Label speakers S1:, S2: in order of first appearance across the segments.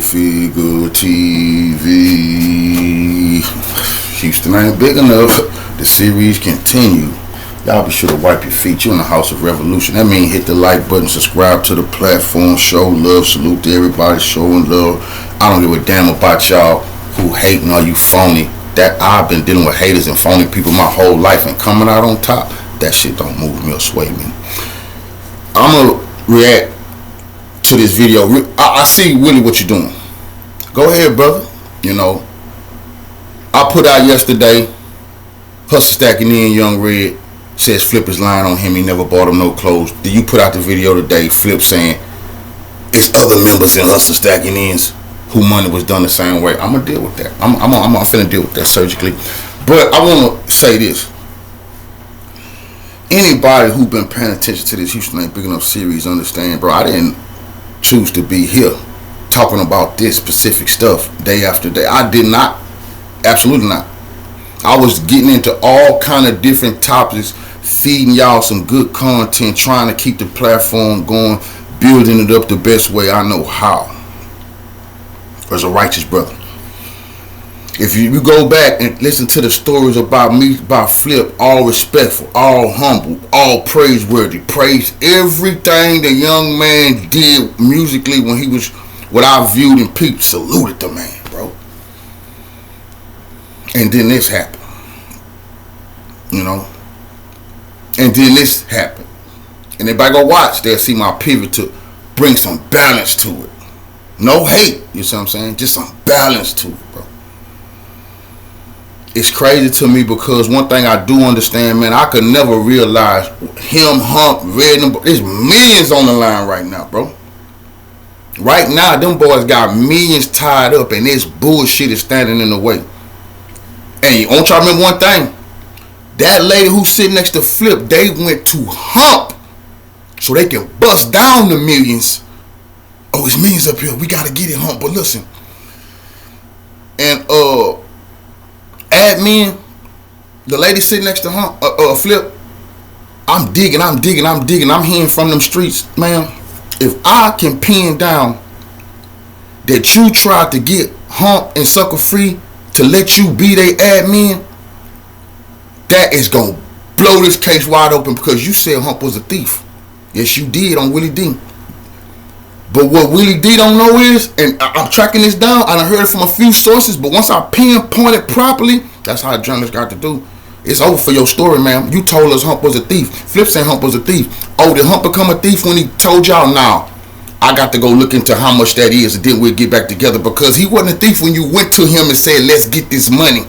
S1: Figure TV. Houston ain't big enough. The series continue. Y'all be sure to wipe your feet. You in the house of revolution. That means hit the like button, subscribe to the platform, show love, salute to everybody, showing love. I don't give a damn about y'all who hating or you phony. That I've been dealing with haters and phony people my whole life, and coming out on top, that shit don't move me or sway me. I'm gonna react to this video. I see Willie what you're doing. Go ahead, brother. You know, I put out yesterday, Hustle Stacking in Young Red says Flip is lying on him, he never bought him no clothes. Then you put out the video today, Flip saying it's other members in Hustle Stacking Ins who money was done the same way. I'm gonna deal with that. I'm finna deal with that surgically. But I wanna say this. Anybody who been paying attention to this Houston Ain't Big Enough series understand, bro, I didn't choose to be here talking about this specific stuff day after day. I did not. Absolutely not. I was getting into all kind of different topics, feeding y'all some good content, trying to keep the platform going, building it up the best way I know how. As a righteous brother. If you go back and listen to the stories about me, about Flip, all respectful, all humble, all praiseworthy, praised everything the young man did musically when he was what I viewed and peeped, saluted the man, bro. And then this happened. You know? And then this happened. And if I go watch, they'll see my pivot to bring some balance to it. No hate, you see what I'm saying? Just some balance to it, bro. It's crazy to me because one thing I do understand, man, I could never realize him, Hump, Red, there's millions on the line right now, bro. Right now, them boys got millions tied up and this bullshit is standing in the way. And you want y'all to remember one thing. That lady who's sitting next to Flip, they went to Hump so they can bust down the millions. Oh, it's millions up here. We got to get it, Hump. But listen. And, admin, the lady sitting next to Hump, Flip, I'm digging. I'm hearing from them streets, man. If I can pin down that you tried to get Hump and Sucker Free to let you be their admin, that is going to blow this case wide open because you said Hump was a thief. Yes, you did on Willie D. But what Willie D don't know is, and I'm tracking this down, I done heard it from a few sources, but once I pinpoint it properly, that's how a journalist got to do. It's over for your story, man. You told us Hump was a thief. Flip saying Hump was a thief. Oh, did Hump become a thief when he told y'all? Nah. I got to go look into how much that is, and then we'll get back together, because he wasn't a thief when you went to him and said, let's get this money.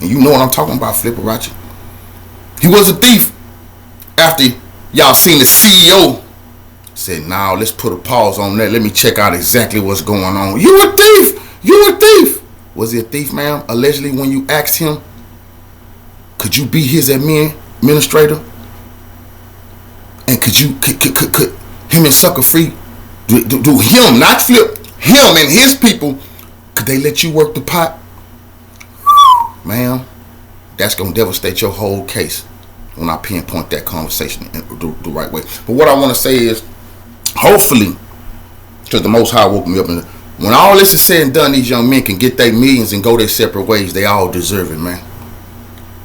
S1: And you know what I'm talking about, Flip Arachi. He was a thief after y'all seen the CEO said, now let's put a pause on that. Let me check out exactly what's going on. You a thief. You a thief. Was he a thief, ma'am? Allegedly, when you asked him, could you be his administrator? And could him and Sucker Free do him, not Flip, him and his people, could they let you work the pot? Ma'am, that's going to devastate your whole case when I pinpoint that conversation in the right way. But what I want to say is, hopefully, because the Most High woke me up, and when all this is said and done, these young men can get their millions and go their separate ways. They all deserve it, man.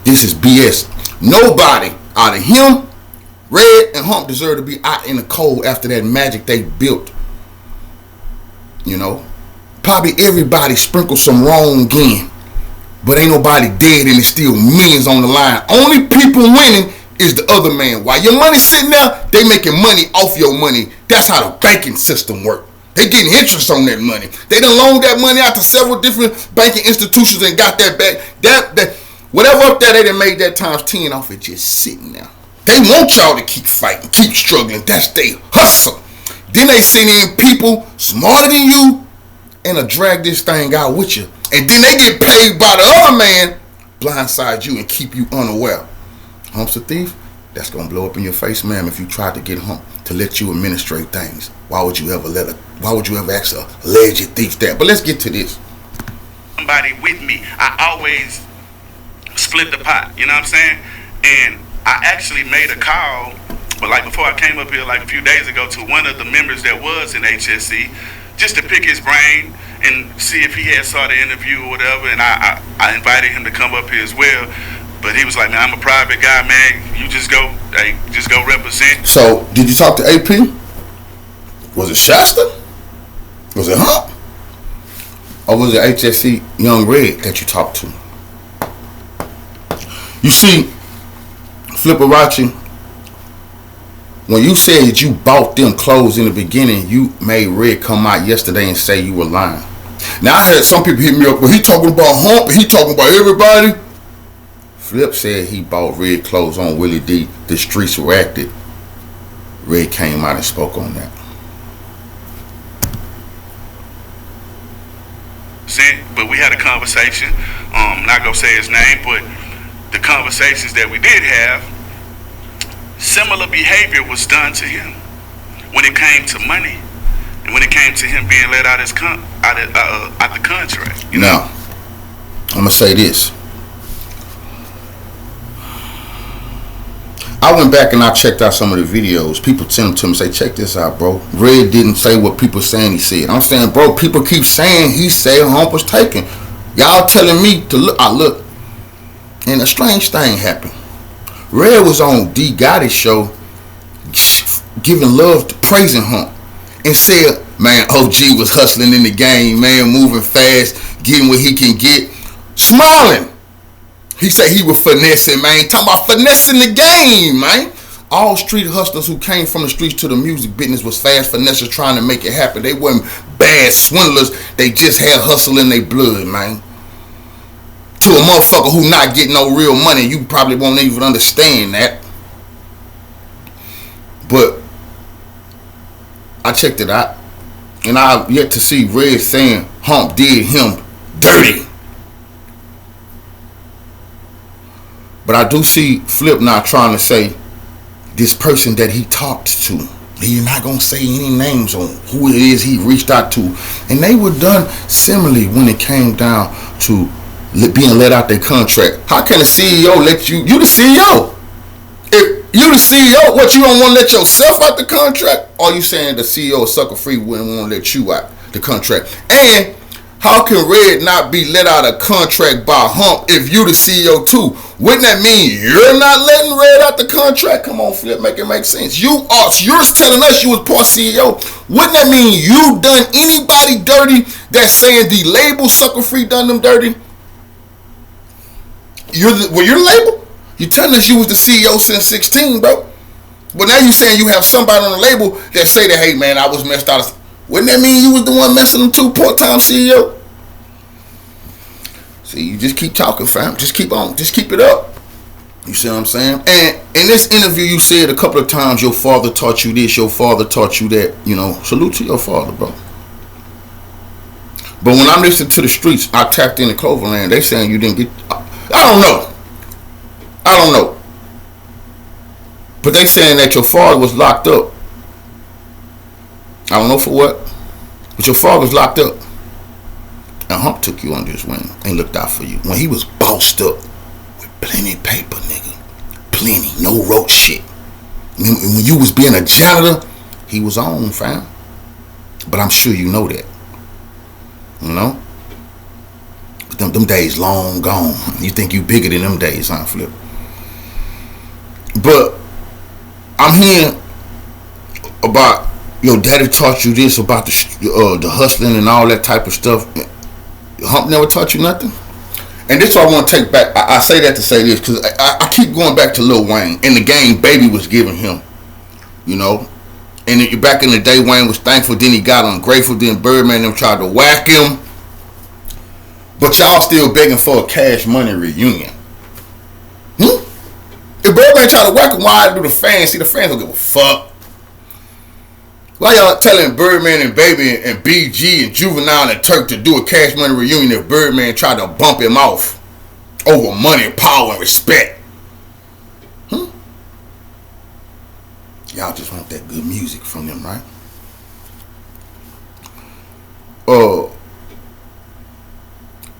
S1: This is BS. Nobody out of him, Red, and Hump deserve to be out in the cold after that magic they built. You know? Probably everybody sprinkled some wrong again. But ain't nobody dead and it's still millions on the line. Only people winning is the other man. While your money's sitting there, they making money off your money. That's how the banking system works. They getting interest on that money. They done loaned that money out to several different banking institutions and got that back. That whatever up there, they done made that times 10 off it just sitting there. They want y'all to keep fighting, keep struggling. That's their hustle. Then they send in people smarter than you and drag this thing out with you. And then they get paid by the other man, blindside you and keep you unaware. Hump's a thief? That's going to blow up in your face, ma'am, if you tried to get Hump to let you administrate things. Why would you ever ask a alleged thief that? But let's get to this.
S2: Somebody with me, I always split the pot, you know what I'm saying? And I actually made a call, but like before I came up here like a few days ago, to one of the members that was in HSC, just to pick his brain and see if he had saw the interview or whatever. And I invited him to come up here as well. But he was like, man, I'm a private guy, man. You just go, hey, just go represent.
S1: So, did you talk to AP? Was it Shasta? Was it Hump? Or was it HSC Young Red that you talked to? You see, Flipperachi, when you said you bought them clothes in the beginning, you made Red come out yesterday and say you were lying. Now, I had some people hit me up, but he talking about Hump, he talking about everybody. Flip said he bought Red clothes on Willie D. The streets reacted. Red came out and spoke on that.
S2: But we had a conversation. I'm not gonna say his name, but the conversations that we did have, similar behavior was done to him when it came to money and when it came to him being let out the contract.
S1: Now, I'm gonna say this. I went back and I checked out some of the videos. People sent them to me, say, check this out, bro. Red didn't say what people saying he said. I'm saying, bro, people keep saying he said Hump was taken. Y'all telling me to look. I look. And a strange thing happened. Red was on D Gotti's show giving love, praising Hump. And said, man, OG was hustling in the game, man, moving fast, getting what he can get. Smiling. He said he was finessing, man. Talking about finessing the game, man. All street hustlers who came from the streets to the music business was fast finessers trying to make it happen. They weren't bad swindlers. They just had hustle in their blood, man. To a motherfucker who not getting no real money, you probably won't even understand that. But I checked it out, and I've yet to see Red saying Hump did him dirty. But I do see Flip now trying to say this person that he talked to. He's not going to say any names on who it is he reached out to. And they were done similarly when it came down to being let out their contract. How can a CEO let you? You the CEO. If you the CEO, what, you don't want to let yourself out the contract? Or you saying the CEO of Sucker Free wouldn't want to let you out the contract? And how can Red not be let out of contract by Hump if you the CEO too? Wouldn't that mean you're not letting Red out the contract? Come on, Flip, make it make sense. You're telling us you was part CEO. Wouldn't that mean you done anybody dirty that's saying the label Sucker Free done them dirty? You're the label? You telling us you was the CEO since 16, bro. But now you saying you have somebody on the label that say that, hey man, I was messed out of. Wouldn't that mean you was the one messing them two part-time CEO? See, you just keep talking, fam. Just keep on. Just keep it up. You see what I'm saying? And in this interview, you said a couple of times your father taught you this, your father taught you that. You know, salute to your father, bro. But when I'm listening to the streets, I tapped in the Cloverland. They saying you didn't get. I don't know. But they saying that your father was locked up. I don't know for what. But your father was locked up. And Hump took you under his wing and looked out for you. When he was bossed up with plenty of paper, nigga. Plenty. No roach shit. When you was being a janitor, he was on, fam. But I'm sure you know that. You know? Them days long gone. You think you bigger than them days, huh, Flip? But I'm hearing about your daddy taught you this about the hustling and all that type of stuff. Hump never taught you nothing. And this is what I want to take back. I say that to say this because I keep going back to Lil Wayne and the game Baby was giving him. You know, and back in the day, Wayne was thankful. Then he got ungrateful. Then Birdman them tried to whack him. But y'all still begging for a Cash Money reunion. If Birdman try to whack him, why do the fans? See, the fans don't give a fuck. Why y'all telling Birdman and Baby and BG and Juvenile and Turk to do a Cash Money reunion if Birdman tried to bump him off over money, power, and respect? Y'all just want that good music from them, right?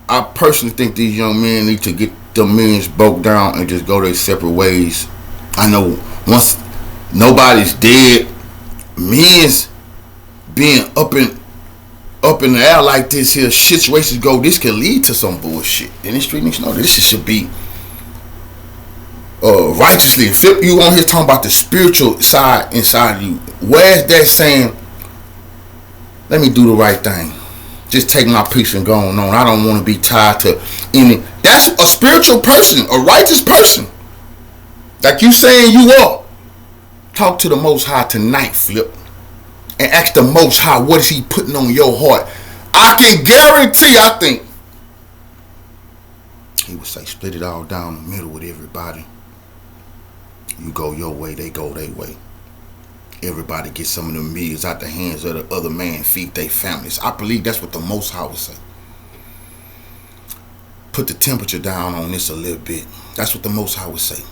S1: I personally think these young men need to get the millions broke down and just go their separate ways. I know once nobody's dead, men's being up up in the air like this here, situations go, this can lead to some bullshit. And the street niggas know this shit should be righteously. Flip, you on here talking about the spiritual side inside of you. Where's that saying, let me do the right thing, just take my piece and go on. I don't want to be tied to any. That's a spiritual person, a righteous person, like you saying you are. Talk to the Most High tonight, Flip, and ask the Most High, what is he putting on your heart? I can guarantee, I think he would say, split it all down the middle with everybody. You go your way, they go their way. Everybody get some of them meals out the hands of the other man, feed their families. I believe that's what the Most High would say. Put the temperature down on this a little bit. That's what the Most High would say.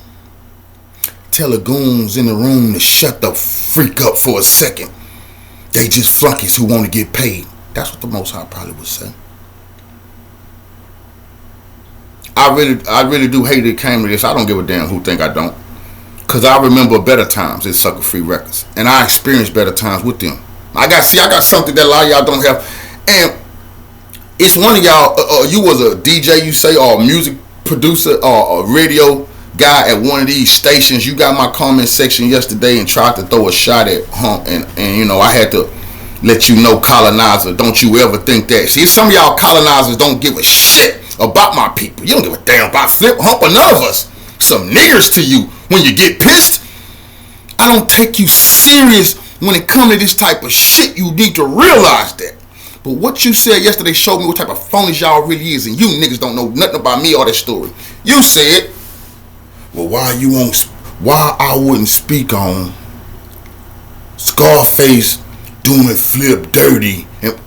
S1: Tell the goons in the room to shut the freak up for a second. They just flunkies who want to get paid. That's what the Most High probably would say. I really do hate it came to this. I don't give a damn who think I don't. Because I remember better times at Sucker Free Records. And I experienced better times with them. I got something that a lot of y'all don't have. And it's one of y'all, you was a DJ, you say, or a music producer, or a radio guy at one of these stations. You got my comment section yesterday and tried to throw a shot at Hump. And you know, I had to let you know, colonizer, don't you ever think that. See, some of y'all colonizers don't give a shit about my people. You don't give a damn about Flip, Hump, or none of us. Some niggers to you when you get pissed. I don't take you serious when it comes to this type of shit. You need to realize that. But what you said yesterday showed me what type of phonies y'all really is, and you niggas don't know nothing about me or that story. You said, well, why I wouldn't speak on Scarface doing Flip dirty. And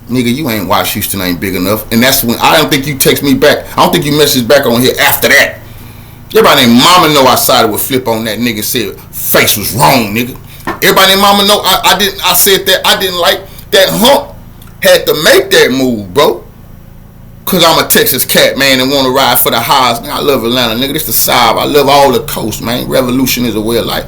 S1: nigga, you ain't watched Houston Ain't Big Enough. And that's when I don't think you text me back. I don't think you messaged back on here after that. Everybody named Mama know I sided with Flip on that nigga, said Face was wrong, nigga. Everybody named Mama know I said that I didn't like that Hump had to make that move, bro. Cause I'm a Texas cat, man, and want to ride for the highs. I love Atlanta, nigga. This the South. I love all the coast, man. Revolution is a way of life.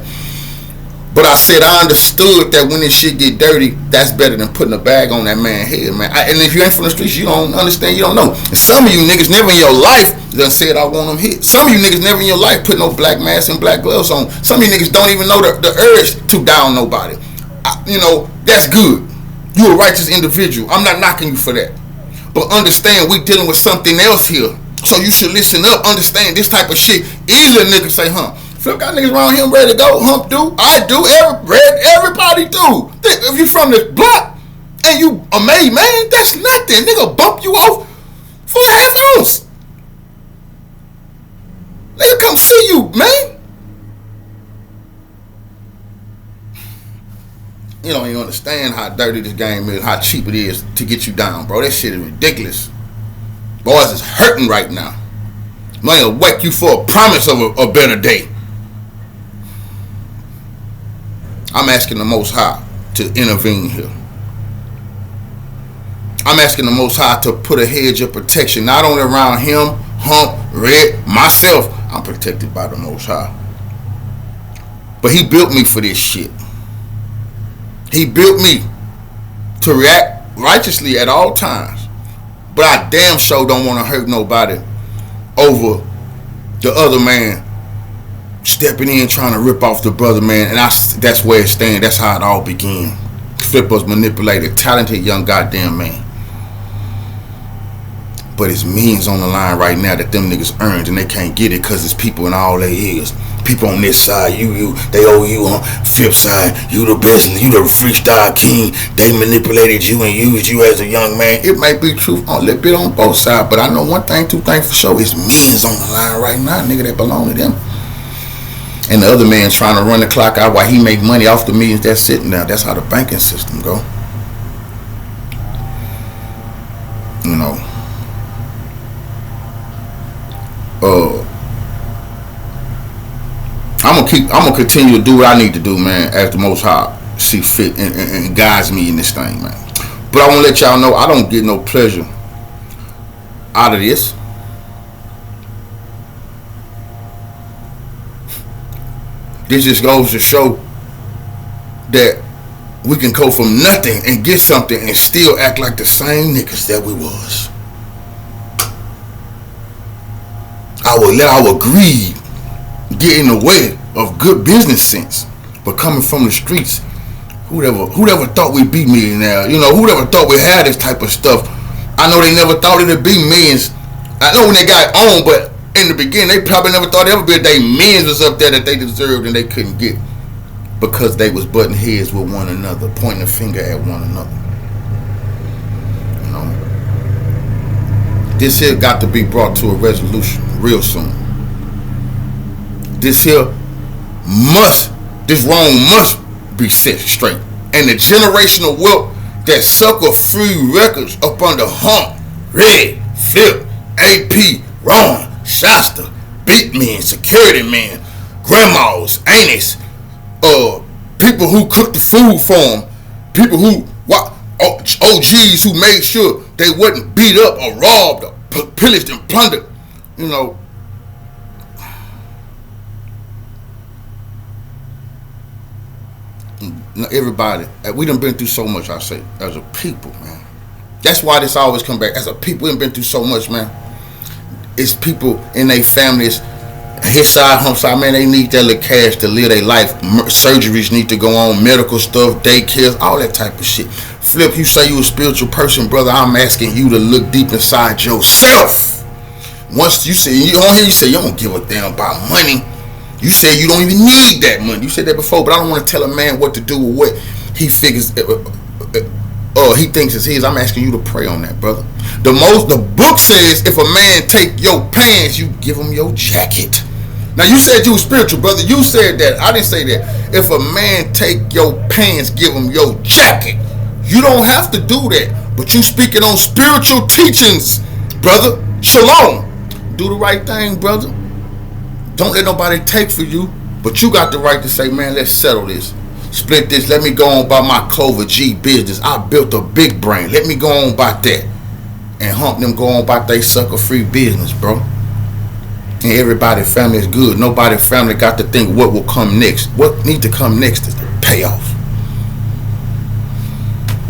S1: But I said I understood that when this shit get dirty, that's better than putting a bag on that man's head, man. And if you ain't from the streets, you don't understand, you don't know. And some of you niggas never in your life done said I want them hit. Some of you niggas never in your life put no black mask and black gloves on. Some of you niggas don't even know the urge to down nobody. You know, that's good. You a righteous individual. I'm not knocking you for that. But understand, we dealing with something else here. So you should listen up, understand this type of shit. Easily niggas say, Flip got niggas around here ready to go. Hump do. I do. Everybody do. If you from this block and you a made man, that's nothing. Nigga bump you off for a half ounce. Nigga come see you, man. You don't even understand how dirty this game is, how cheap it is to get you down, bro. That shit is ridiculous. Boys is hurting right now. Money will wake you for a promise of a better day. I'm asking the Most High to intervene here. I'm asking the Most High to put a hedge of protection, not only around him, Hump, Red, myself. I'm protected by the Most High. But he built me for this shit. He built me to react righteously at all times. But I damn sure don't want to hurt nobody over the other man stepping in trying to rip off the brother, man. And that's where it stands. That's how it all began. Flip was manipulated, talented young goddamn man. But it's millions on the line right now that them niggas earned, and they can't get it because it's people in all their ears. People on this side, they owe you. On Flip side, you the best, you the freestyle king. They manipulated you and used you as a young man. It might be true a little bit on both sides, but I know one thing, two things for sure. It's millions on the line right now, nigga, that belong to them. And the other man's trying to run the clock out while he make money off the millions that's sitting there. That's how the banking system go. You know. I'm gonna continue to do what I need to do, man, as the Most High see fit and guides me in this thing, man. But I want to let y'all know I don't get no pleasure out of this. This just goes to show that we can go from nothing and get something and still act like the same niggas that we was. I will let our greed get in the way of good business sense. But coming from the streets, who'd ever thought we'd be millionaires? You know, who'd ever thought we'd have this type of stuff? I know they never thought it'd be millions. I know when they got on, but in the beginning, they probably never thought ever be a day millions was up there that they deserved and they couldn't get. Because they was butting heads with one another, pointing a finger at one another. You know, this here got to be brought to a resolution real soon. This wrong must be set straight. And the generational wealth that sucker free records up under Hump, Red, Flip, AP, Ron, Shasta, Beat Men, Security Men, Grandmas, Aunties, people who cooked the food for them, people who OGs who made sure they wasn't beat up or robbed or pillaged and plundered. You know, everybody, we done been through so much. I say, as a people, man. That's why this always come back. As a people, we done been through so much, man. It's people in their families. His side, Hump side, man, they need that little cash to live their life. Surgeries need to go on, medical stuff, daycares, all that type of shit. Flip, you say you a spiritual person, brother. I'm asking you to look deep inside yourself. Once you say, you on here, you say you don't give a damn about money. You say you don't even need that money. You said that before, but I don't want to tell a man what to do with what he figures, he thinks is his. I'm asking you to pray on that, brother. The book says if a man take your pants, you give him your jacket. Now you said you were spiritual, brother. You said that. I didn't say that. If a man take your pants, give him your jacket. You don't have to do that. But you speaking on spiritual teachings, brother. Shalom. Do the right thing, brother. Don't let nobody take for you. But you got the right to say, man, let's settle this. Split this. Let me go on about my Clover G business. I built a big brain. Let me go on about that. And Hump them go on about they sucker free business, bro. And everybody's family is good. Nobody's family got to think what will come next. What needs to come next is the payoff.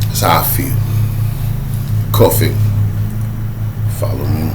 S1: That's how I feel. Coffee. Follow me.